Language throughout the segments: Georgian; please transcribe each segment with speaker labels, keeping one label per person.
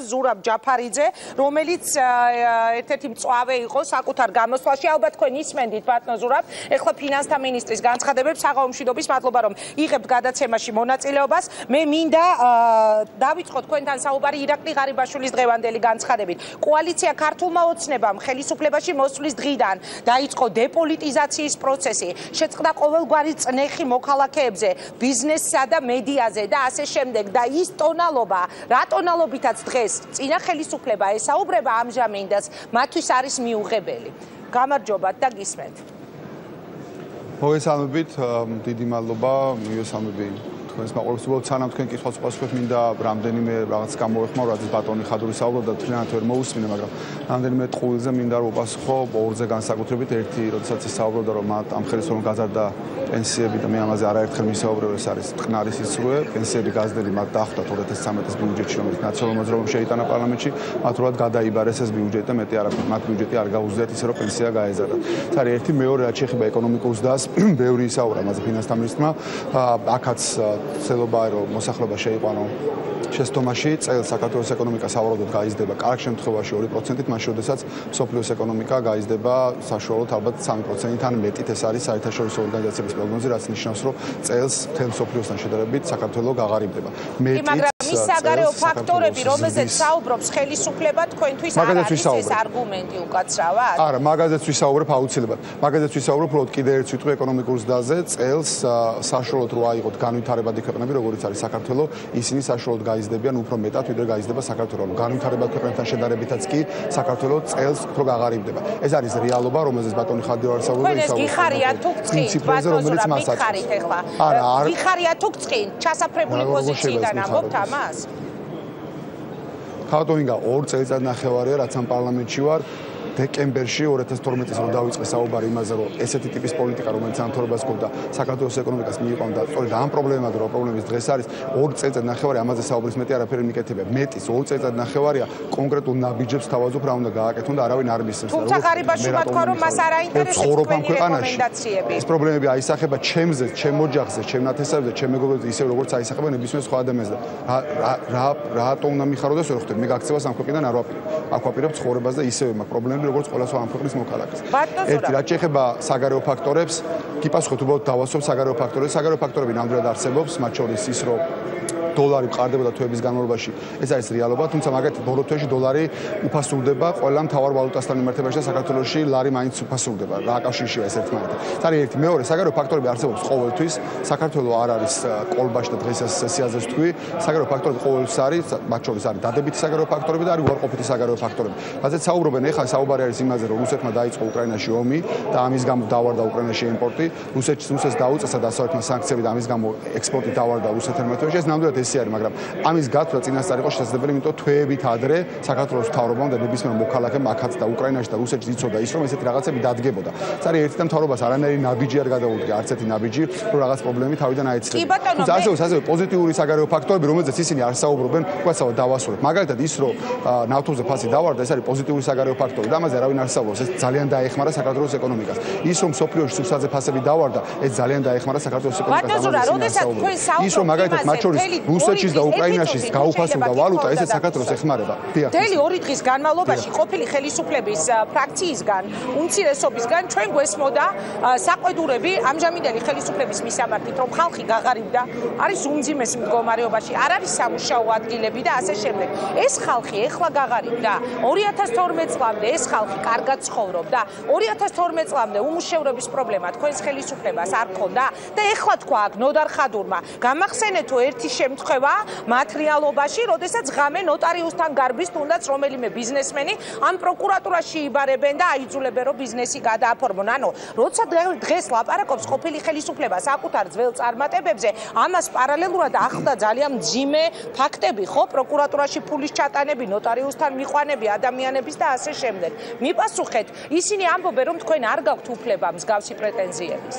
Speaker 1: ზურაბ ჯაფარიძე, რომელიც ერთ-ერთი მწვავე იყო საკუთარ გამოსვლაში. ალბათ თქვენ ისმენდით ბატონო ზურაბ, ეხლა ფინანსთა მინისტრის განცხადებებს საღამო მშვიდობის მადლობა რომ იღებთ გადაცემაში მონაწილეობას. მე მინდა დავიწყო თქვენთან საუბარი ირაკლი ღარიბაშვილის დღევანდელი განცხადებით. კოალიცია ქართულმა ოცნებამ ხელისუფლებაში მოსვლის დღიდან დაიწყო დეპოლიტიზაციის პროცესი, შეწყდა ყოველგვარი წნეხი მოქალაქეებზე, ბიზნესსა და მედიაზე და ასე შემდეგ და ის ტონალობა, რა ტონალობითაც დღეს წინა ხელისუფლება ესაუბრება ამჟამინდას, მათთვის არის მიუღებელი. გამარჯობათ და გისმენთ.
Speaker 2: მოგესალმებით, დიდი მადლობა, მივესალმები თქვენს მაყურებელს. უბრალოდ სანამ თქვენ კითხვას პასუხობთ, მინდა რამდენიმე რაღაც გამოვეხმარო, რაც ბატონი ხადური საუბრობდა, თლიანად ვერ მოусმინე, მაგრამ რამდენიმე ტყუილზე მინდა რომ უპასუხო ორზე განსაკუთრებით. ერთი, როდესაც ის საუბრობდა, რომ მათ ამ ხელისუფლებამ გაზარდა პენსიები და მე ამაზე არაერთხელ მისაუბრე, ეს არის ტყნარი სიცრუე. პენსიები გაზრდილი მათ დახვდა 2013 ბიუჯეტში, რომელიც ნაციონალურ მოძრაობამ შეიტანა პარლამენტში, მათ რულად გადაიბარეს ეს ბიუჯეტი და მეტი არა, მათ ბიუჯეტი არ გაუზრდათ ისე რომ პენსია გაეზარდათ. ეს არის ერთი, მეორე რაც შეეხება ეკონომიკურ ზრდას, ბევრი ისაუბრა ამაზე ფინანსთა მინისტრმა. აქაც ცელობა რომ მოსახლეობა შეიყვანო შეცდომაში, წელს საქართველოს ეკონომიკა სავარაუდოდ გაიზრდება კარგ შემთხვევაში 2%-ით, მაშინ როდესაც მსოფლიოს ეკონომიკა გაიზრდება საშუალოდ ალბათ 3%-ით ან მეტით. ეს არის საერთაშორისო ორგანიზაციების პროგნოზი, რაც ნიშნავს, რომ წელს მთელ მსოფლიოსთან შედარებით საქართველო გაღარიბდება.
Speaker 1: მაგრამ ის საგარეო ფაქტორები, რომელზეც საუბრობს ხელისუფლება, თქვენთვის არ არის ეს არგუმენტი უკაცრავად?
Speaker 2: არა, მაგაზეც ვისაუბრებ აუცილებლად. მაგაზეც ვისაუბრებ, უბრალოდ კიდე ერთ სიტყვი ეკონომიკურ ზრდაზე, წელს საშუალოდ რო აიღოთ განვითარებადი ქვეყნები, როგორიც არის საქართველო, ისინი საშუალოდ გაიზრდებიან უფრო მეტად, ვიდრე გაიზრდება საქართველო. განვითარებადი ქვეყნებთან შედარებითაც კი საქართველო წელს უფრო გაღარიბდება. ეს არის რეალობა, რომელზეც ბატონი ხადიوار საუბრობდა,
Speaker 1: ისაუბრა. თქვენ გიხარიათ თუ გწყინთ, ბატონო ზურაბ, მიხარით ეხლა. გიხარიათ თუ გწყინთ, ჩასაფრებული პოზიციიდან ამბობთ ამას?
Speaker 2: ხატონინგა 2 წელიწადნახევარია, რაც ამ პარლამენტში ვარ. დეკემბერში 2012 წელს რომ დავიწყე საუბარი იმაზე, რომ ესეთი ტიპის პოლიტიკა, რომელიც ამთავრებას გქონდა საქართველოს ეკონომიკას მიიყვანდა, სწორედ ამ პრობლემად, რომ პრობლემის დღეს არის 2 წელიწადნახევარი, ამაზე საუბრის მეტი არაფერი მიკეთებია. მეტის 2 წელიწადნახევარია კონკრეტულ ნაბიჯებს თავაზობ რა უნდა გააკეთონ და არავინ არ მისცემს.
Speaker 1: თუმცა ღარიბაშვილმა თქვა, რომ მას არ აინტერესებს თქვენი რეკომენდაციები.
Speaker 2: ეს პრობლემები აისახება ჩემზე, ჩემ ოჯახზე, ჩემ ნათესავებზე, ჩემ მეგობრებზე, ისე როგორც აისახება ნებისმიერ სხვა ადამიანზე. რატო უნდა მიხაროთ, ვერ ხვდები, მე გაქცევას ამ ქვეყნიდან არ ვაპირებ. აქ ვაპირებ ცხოვრებას და ისევე მაქვს პრობლემები როგორც ყველა სხვა ამ ქვეყნის მოქალაქეს. ერთი რაც შეეხება საგარეო ფაქტორებს, გიპასუხოთ უბრალოდ დავასვამ საგარეო ფაქტორებს. საგარეო ფაქტორები ნამდვილად არსებობს, მათ შორის ის რომ დოლარი მყარდებოდა თვეების განმავლობაში. ეს არის რეალობა, თუმცა მაგათ ბოლო თვეში დოლარი უფასურდება ყველა მთავარ ვალუტასთან მიმართებაში და საქართველოში ლარი მაინც უფასურდება. რა კავშირშია ეს ერთმანეთთან. ეს არის ერთი. მეორე, საგარეო ფაქტორები არსებობს ყოველთვის. საქართველო არ არის კოლბაში და დღეს სესიაზე ვთქვი. საგარეო ფაქტორები ყოველთვის არის, მათ შორის არის დადებითი საგარეო ფაქტორები და არის უარყოფითი საგარეო ფაქტორები. რადგან საუბრობენ, ეხლა საუბარი არის იმაზე, რომ რუსეთმა დაიწყო უკრაინაში ომი და ამის გამო დავარდა უკრაინაში იმპორტი. რუსეთს დაუწესა დასავლეთმა სანქციები და ამის გამო ექსპორტი დავარდა რუსეთთან ერთად. ეს ნამდვილად ეს არის, მაგრამ ამის გათვლა წინასწარ იყო შესაძლებელი, იმიტომ თვეებით ადრე საქართველოს მთავრობამ და ნებისმიერ მოქალაქემ აქაც და უკრაინაში და რუსეთში იცოდა ის, რომ ესეთი რაღაცები დადგებოდა. ეს არის ერთი და მთავრობას არანაირი ნაბიჯი არ გადაუდგა, არც ერთი ნაბიჯი, რომ რაღაც პრობლემები თავიდან აეცხრება. ასევე პოზიტიური საგარეო ფაქტორები, რომელზეც ისინი არ საუბრობენ, უაცავად დავასრულებ. მაგალითად ის, რომ ნავთობზე ფასი დავარდა, ეს არის პოზიტიური საგარეო ფაქტორი და ამაზე არავინ არ საუბრობს. ეს ძალიან დაეხმარა საქართველოს ეკონომიკას. ის, რომ სოფლიოში სუფსაზე ფასები დავარდა, ეს ძალიან დაეხმარა საქართველოს ეკონომიკას. ის, რომ მაგალითად მათ შორის რუსეთში და უკრაინაში გაუფასურდა ვალუტა, ესეც საქართველოს ეხმარება.
Speaker 1: მთელი 2 დღის განმავლობაში ყოფილი ხელისუფლების ფრაქციისგან, უმცირესობისგან ჩვენ გვესმოდა საყვედურები ამჟამინდელი ხელისუფლების მისამართით, რომ ხალხი გაღარიბდა, არის უმძიმეს მდგომარეობაში, არ არის სამუშაო ადგილები და ასე შემდეგ. ეს ხალხი ეხლა გაღარიბდა. 2012 წლამდე ეს ხალხი კარგად ცხოვრობდა. 2012 წლამდე უმუშევრობის პრობლემა თქვენს ხელისუფლებას არ ქონდა და ეხლა თქვა აქ ნოდარ ხადურმა, გამახსენეთ თუ ერთი შემთხვევა მათ რეალობაში, როდესაც ღამე ნოტარიუსთან გარბის თუნდაც რომელიმე ბიზნესმენი ამ პროკურატურაში იბარებენ და აიძულებენ რომ ბიზნესი გადააფორმონ. ანუ როცა დღეს ლაპარაკობს ყოფილი ხელისუფლება საკუთარ ძველ წარმატებებზე, ამას პარალელურად ახლდა ძალიან მძიმე ფაქტები, ხო? პროკურატურაში ფულის ჩატანები, ნოტარიუსთან მიყვანები ადამიანების და ასე შემდეგ. მიპასუხეთ, ისინი ამბობენ რომ თქვენ არ გაქვთ უფლება მსგავსი პრეტენზიების.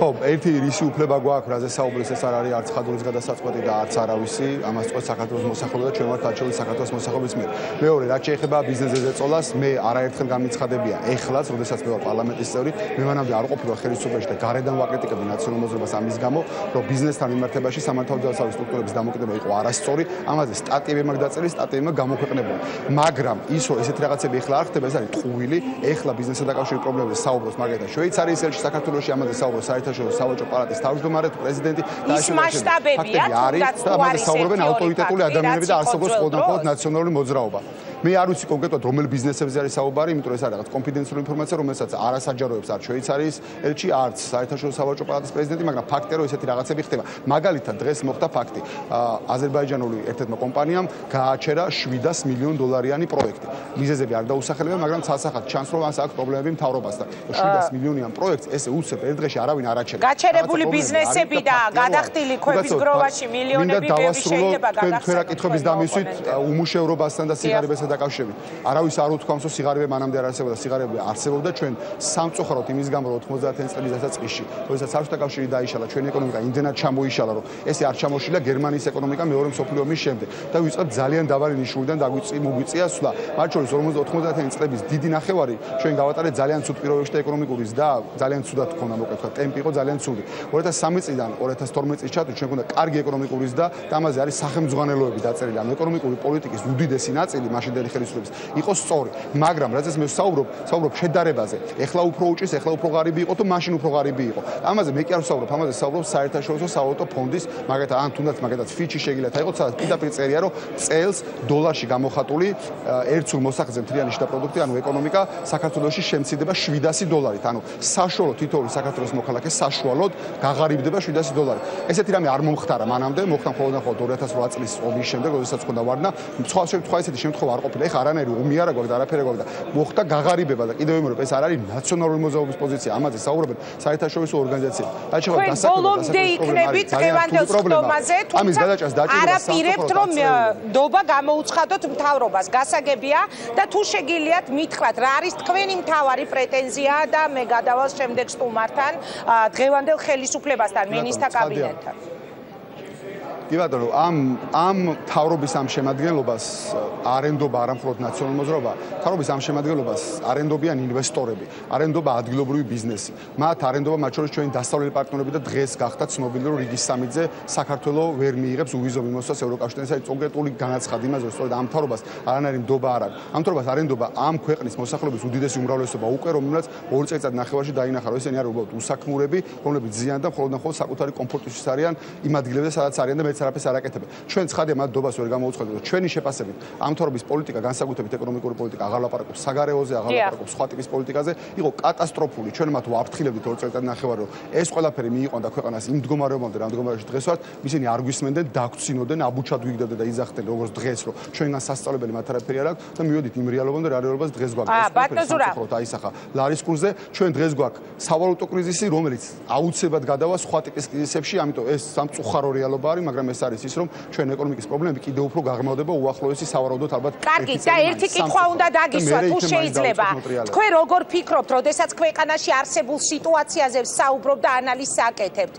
Speaker 2: ხო, ერთი რისი უფლება გვაქვს, რაზე საუბრის ეს არ არის არც ხადურის გადასაწყვეტი და არც არავისი, ამას წყვეტს საქართველოს მოსახლეობა და ჩვენ ვართ არჩეული საქართველოს მოსახლეობის მიერ. მეორე, რაც შეეხება ბიზნესზე ზეწოლას, მე არაერთხელ გამიცხადებია, ეხლაც, როდესაც მე ვარ პარლამენტის წევრი, მე მანამდე არ ყოფილვარ ხელისუფლებაში და გარედან ვაკრიტიკებდი ნაციონალურ მოძრაობას ამის გამო, რომ ბიზნესთან მიმართებაში სამართალდამცავი სტრუქტურების დამოკიდება იყო არასწორი, ამაზე სტატიები მაქვს დაწერილი, სტატიები მაქვს გამოქვეყნებული. მაგრამ ის რომ ესეთი რაღაცები ეხლა არ ხდება, ეს არის ტყუილი, ეხლა ბიზნესთან დაკავშირებით პრობლემებზე საუბრობს მაგალითად შვეიცარიის ელჩი საქართველოში, ამაზე საუბრობს საერთაშორისო სავაჭრო პალატის თავმჯდომარე თუ პრეზიდენტი და
Speaker 1: ის მასშტაბებია თუნდაც თუ არის
Speaker 2: საუბრობენ ავტორიტეტული ადამიანები და არსებობს მხოლოდ ნაციონალური მოძრაობა. მე არ ვიცი კონკრეტულად რომელ ბიზნესებზე არის საუბარი, იმიტომ რომ ეს არის რაღაც კონფიდენციალური ინფორმაცია, რომელსაც არასაჯაროებს არც შვეიცარიის ელჩი, არც საერთაშორისო სავაჭრო პალატის პრეზიდენტი, მაგრამ ფაქტია რომ ესეთი რაღაცები ხდება. მაგალითად დღეს მოხდა ფაქტი. აზერბაიჯანული ერთ-ერთმა კომპანიამ გააჩერა $700 მილიონ პროექტი. მიზეზები არ დაუსახელებია, მაგრამ ცალსახად ჩანს რომ მას აქვს პრობლემები მთავრობასთან. $700 მილიონიან პროექტს ესე უცებ ერთ დღეში არავინ არ აჩერებს.
Speaker 1: გაჩერებული ბიზნესები და გადახდილი ქვების გროვაში მილიონები ბევრი შეიძლება გადახსნას.
Speaker 2: თქვენ რა კითხების დამისვით უმუშევრობასთან და სიგარებასთან დაკავშირებით. არავის არ უთქვამს რომ სიგარები მანამდე არ არსებობდა, სიგარები არსებობდა ჩვენ სამწუხაროდ იმის გამო რომ 90-იან წლების დასაწყისში, როდესაც საბჭოთა კავშირი დაიშალა, ჩვენი ეკონომიკა იმდენად ჩამოიშალა, რომ ესე არ ჩამოშილა გერმანიის ეკონომიკა მეორე მსოფლიო ომის შემდეგ და ვიწყებთ ძალიან დაბალი ნიშნულიდან მოგვიწია სვლა. მათ შორის 90-იან წლების დიდი ნახევარი ჩვენ გავატარეთ ძალიან ცუდ პირობებში და ეკონომიკური და ძალიან ცუდად გქონდა მოკითხვა, ტემპი იყო ძალიან ცუდი. 2003 წლიდან 2012 წლის ჩათვლით ჩვენ გქონდა კარგი ეკონომიკური და ამაზე არის სახელმძღვანელოები დაწერილი. ანუ ეკონომიკური პოლიტიკის უდიდესი ნაწილი მაშინდელი ხელისუფლების იყო სწორი, მაგრამ რადგან მე საუბრობ შედარებაზე, ეხლა უფრო უჭირს, ეხლა უფრო ღარიბი იყო თუ მაშინ უფრო ღარიბი იყო. ამაზე მე კი არ ვსაუბრობ, ამაზე საუბრობ საერთაშორისო სავალუტო ფონდის, მაგალითად ან თუნდაც მაგალითად ფიჩი შეგიძლიათ აიღოთ, სადაც პირდაპირ წერია, რომ წელს დოლარში გამოხატული ერთ სულ მოსახლეზე მთლიანი შიდა პროდუქტი, ანუ ეკონომიკა საქართველოში შემცირდება $700. ანუ საშუალო თითოეული საქართველოს მოქალაქე საშუალოდ გაღარიბდება $700. ესეთი რამე არ მომხდარა მანამდე, მოხდა მხოლოდ 2008 წლის ომის შემდეგ, როდესაც ხონდა ვარდნა. სხვა ესეთი შემთხვევა არ ყოფილა. ეხლა არანაირი ომი არა გვაქვს და არაფერი გვაქვს და მოხდა გაღარიბება და კიდევ ვიმეორებ, ეს არ არის ნაციონალური მოძრაობის პოზიცია, ამაზე საუბრობენ საერთაშორისო ორგანიზაციები.
Speaker 1: ბოლომდე იქნებით დღევანდელ სხდომაზე, თუმცა არაპირებთ რომ ნდობა გამოუცხადოთ მთავრობას. გასაგებია და თუ შეგიძლიათ მითხრათ, რა არის თქვენი მთავარი პრეტენზია და მე გადავალ შემდეგ სტუმართან დღევანდელ ხელისუფლებასთან, მინისტრთა კაბინეტთან.
Speaker 2: კი ბატონო, ამ თავრობის ამ შემადგენლობას არენდობა არა მხოლოდ ნაციონალური მოძრაობა, თავრობის ამ შემადგენლობას არენდობიან ინვესტორები, არენდობა ადგილობრივი ბიზნესი. მათ არენდობა მათ შორის ჩვენი დასავლელი პარტნიორები და დღეს გახდა ცნობილი, რომ რიგის სამიტზე საქართველო ვერ მიიღებს უვიზო მიმოსვლას ევროკავშირთან. ეს არის კონკრეტული განაცხადი იმაზე, რომ სწორედ ამ თავრობას არანაირი ნდობა არ აქვს. ამ თავრობას არენდობა ამ ქვეყნის მოსახლეობის უდიდესი უმრავლესობა უკვე, რომელსაც 2 წელიწად ნახევარში დაინახა, რომ ესენი არის უბრალოდ უსაქმურები, რომლებიც ზიანდა და მხოლოდ საკუთარი კომფორტისთვის არიან იმ ადგილებზე, სადაც არიან და მეც არაფერს არ აკეთებენ. ჩვენ ცხადია მათ დობას ვერ გამოვუცხადეთ, რომ ჩვენი შეფასებით ამ თორობის პოლიტიკა, განსაკუთრებით ეკონომიკური პოლიტიკა, აღარ ლაპარაკობს საგარეოზე, აღარ ლაპარაკობს სხვა ტიპის პოლიტიკაზე, იყო კატასტროფული. ჩვენ მათ ვაფრთხილებდით 2 წელიწად ნახევარი, რომ ეს ყველაფერი მიიყვანდა ქვეყანას იმ მდგომარეობამდე, რა მდგომარეობაში დღეს ვართ, ისინი არ გვისმენდნენ, დაგვრცინოდნენ, აბუჩად ვიგდებდნენ და იძახდნენ როგორც დღეს, რომ ჩვენგან სასწავლებელი მათ არაფერი არ აქვს და მივედით იმ რეალობამდე, რა რეალობას დღეს გვაქვს.
Speaker 1: ბატონო
Speaker 2: აისახა ლარის კურსზე, ჩვენ დღეს გვაქვს სავალუტო კრიზისი, რომელიც აუცილებლად გადავა სხვა ტიპის კრიზისებში, ამიტომ ეს სამწუხარო რეალობა არის, მაგრამ ეს არის ის, რომ ჩვენ ეკონომიკის პრობლემები კიდევ უფრო გაღრმავდება უახლოესი სავარაუდოდ ალბათ.
Speaker 1: კარგი, და ერთი კითხვა უნდა დაგისვა, თუ შეიძლება. თქვენ როგორ ფიქრობთ, როდესაც ქვეყანაში არსებულ სიტუაციაზე საუბრობ და ანალიზს აკეთებთ?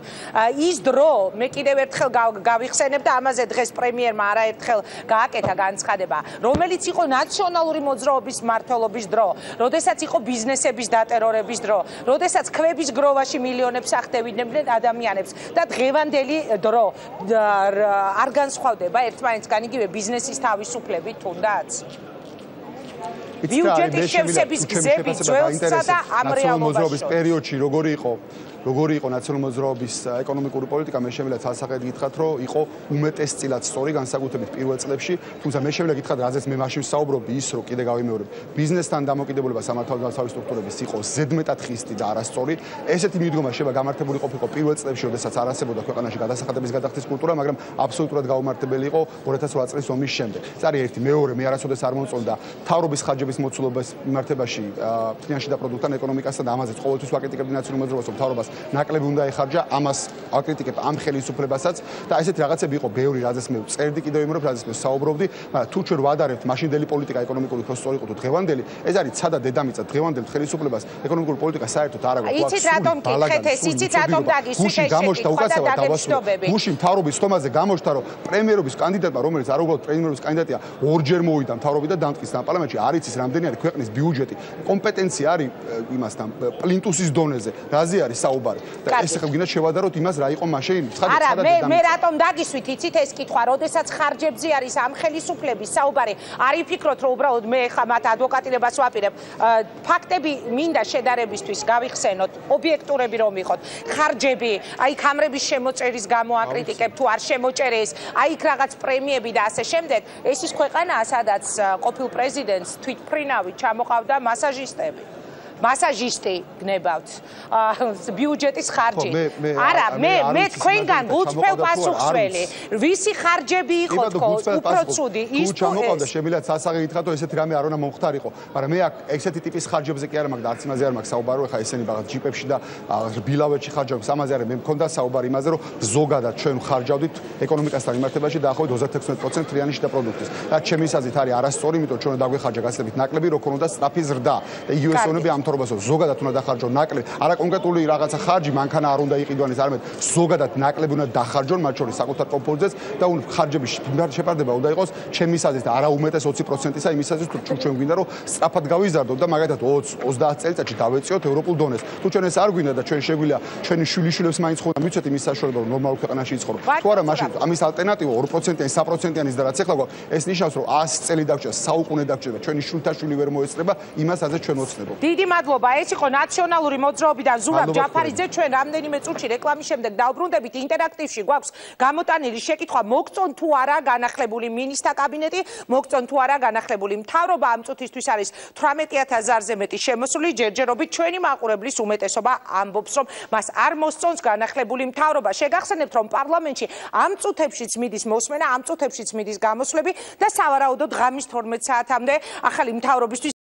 Speaker 1: ის დრო, მე კიდევ ერთხელ გავიხსენებ და ამაზე დღეს პრემიერმა არაერთხელ გააკეთა განცხადება, რომელიც იყო ნაციონალური მოძრაობის მმართველობის დრო, როდესაც იყო ბიზნესების დატერორების დრო, როდესაც ქვების გროვაში მილიონებს ახდევდნენ ადამიანებს და დღევანდელი დრო არ განსხვავდება ერთმანეთსგან იგივე ბიზნესის თავისუფლებით თუნდაც? ბიუჯეტის შევსების გზები ძველსა და ამ რეალობაში
Speaker 2: პერიოდში როგორი იყო ნაციონალური მოძრაობის ეკონომიკური პოლიტიკა, მე შემიძლია ცალსახედ გითხრათ, რომ იყო უმეტესწილად სწორი განსაკუთრებით პირველ წლებში, თუმცა მე შემიძლია გითხრათ, რაზეც მე მაშინ ვსაუბრობდი, ის რომ კიდე გავიმეორებ, ბიზნესთან დამოკიდებულება სამართალდამცავი სტრუქტურების იყო ზედმეტად ხისტი და არასწორი. ესეთი მიდგომა შეიძლება გამართებული ყოფილიყო პირველ წლებში, როდესაც არ არსებობდა ქვეყანაში გადასახადების გადახდის კულტურა, მაგრამ აბსოლუტურად გაუმართებელი იყო 2008 წლის ომის შემდეგ. ეს არის ერთი. მეორე, მე არასოდეს არ მომწონდა თავრობის ხარჯების მოცულობის მიმართებაში ფინანსი და პროდუქტთან ეკონომიკასთან და ამაზეც ყოველთვის ვაკრიტიკებდი ნაციონალურ მოძრაობას, რომ თავრობას ნაკლები უნდა ეხარჯა ამას აკრიტიკებ ამ ხელისუფლებასაც და ესეთ რაღაცები იყო ბევრი რაზეც მე წერდი კიდევ იმრობ რაზეც მე საუბრობდი თუ ჩვენ ვადარებთ მაშინდელი პოლიტიკა ეკონომიკური ხო სწორი იყო თუ დღევანდელი ეს არის ცადა დედამიწა დღევანდელ ხელისუფლებას ეკონომიკური პოლიტიკა საერთოდ არ აქვს
Speaker 1: იცით რატომ გითხეთ ეს იცით რატომ დაგისვით ეს
Speaker 2: გამოჩნდა უკაცრავად დავასრულებ გუშინ მთავრობის სტომაზე გამოჩნდა რომ პრემიერობის კანდიდატმა რომელიც არ უბრალოდ პრემიერობის კანდიდატია ორჯერ მოვიდა მთავრობი და დამტკიცდა პარლამენტში არ იცის რამდენი არის ქვეყნის ბიუჯეტი კომპეტენცია არის იმასთან პლინტუსის დონეზე რაზე არის საუბარი და ეს ახლა გინდა შევადაროთ იმას რა იყო მაშინ
Speaker 1: არა მე რატომ დაგისვით იცით ეს კითხვა როდესაც ხარჯებზე არის ამ ხელისუფლების საუბარი არ იფიქროთ რომ უბრალოდ მე ხა მათ ადვოკატირებას ვაპირებ ფაქტები მინდა შედარებისთვის გავიხსენოთ ობიექტურები რომ ვიყოთ ხარჯები აი კამრების შემოწერის გამო აკრიტიკებ თუ არ შემოჭერეს აი იქ რაღაც პრემიები და ასე შემდეგ ეს ის ქვეყანაა სადაც ყოფილ პრეზიდენტს თვითმფრინავით ჩამოყავდა მასაჟისტი გნებავთ ბიუჯეტის ხარჯი არა მე თქვენგან გულწრფელ პასუხსველი ვისი ხარჯები იყო თქო უფრო ცუდი ის
Speaker 2: თუ ჩამოყავდა შემიძლია სასაღი გითხრათ რომ ესეთი რამე არ უნდა მომხდარიყო მაგრამ მე აქ ესეთი ტიპის ხარჯებზე კი არ მაქვს და არც იმაზე არ მაქვს საუბარი ხა ესენი ბაღად ჯიპებში და ბილავეთში ხარჯობს ამაზე არ მე მქონდა საუბარი იმაზე რომ ზოგადად ჩვენ ხარჯავდით ეკონომიკასთან მიმართებაში დაახლოებით 36% თლიანი შიდა პროდუქტის და ჩემი აზრით არის არასწორი იმიტომ ჩვენ უნდა დაგვეხარჯა გასწრებით ნაკლები რო ქონოდა სწრაფი ზრდა და იგივე ზონები ამ ზოგადად უნდა დახარჯონ ნაკლები არა კონკრეტული რაღაცა ხარჯი მანქანა არ უნდა იყიდვანეს არამედ ზოგადად ნაკლები უნდა დახარჯონ მათ შორის საკუთარ კომფორტზეც და ხარჯების შეფარდება უნდა იყოს ჩემი აზრით არა უმეტეს 20%-ისა იმისათვის თუ ჩვენ გვინდა რომ სწრაფად გავიზარდოთ და მაგალითად 20-30 წელიწადში დავეწიოთ ევროპულ დონეს თუ ჩვენ ეს არ გვინდა და ჩვენ შეგვიძლია ჩვენი შვილიშვილებს მაინც ხომ მიცეთ იმის საშუალება რომ ნორმალურ ქვეყანაში იცხოვრო თუ არა მაშინ ამის ალტერნატივა 2%-იანი 3%-იანი და რაც ახლა გვაქვს ეს ნიშნავს რომ 100 წელი დაგჭირდა საუკუნე დაგჭირდა ჩვენი შვილთა შვილი ვერ მოეწრება იმას აზრ ჩვენ ოცნებობ
Speaker 1: დიდი მადლობა ეს იყო ნაციონალური მოძრაობიდან ზურაბ ჯაფარიძე ჩვენ რამდენიმე წუთში რეკლამის შემდეგ დავბრუნდებით ინტერაქტივში გვაქვს გამოტანილი შეკითხვა მოგწონ თუ არა განახლებული მინისტრთა კაბინეტი მოგწონ თუ არა განახლებული მთავრობა ამ წუთისთვის არის 18000-ზე მეტი შემოსული ჯერჯერობით ჩვენი მაყურებლის უმეტესობა ამბობს რომ მას არ მოსწონს განახლებული მთავრობა შეგახსენებთ რომ პარლამენტში ამ წუთებშიც მიდის მოსმენა ამ წუთებშიც მიდის გამოსვლები და სავარაუდოდ ღამის 12 საათამდე ახალი მთავრობისთვის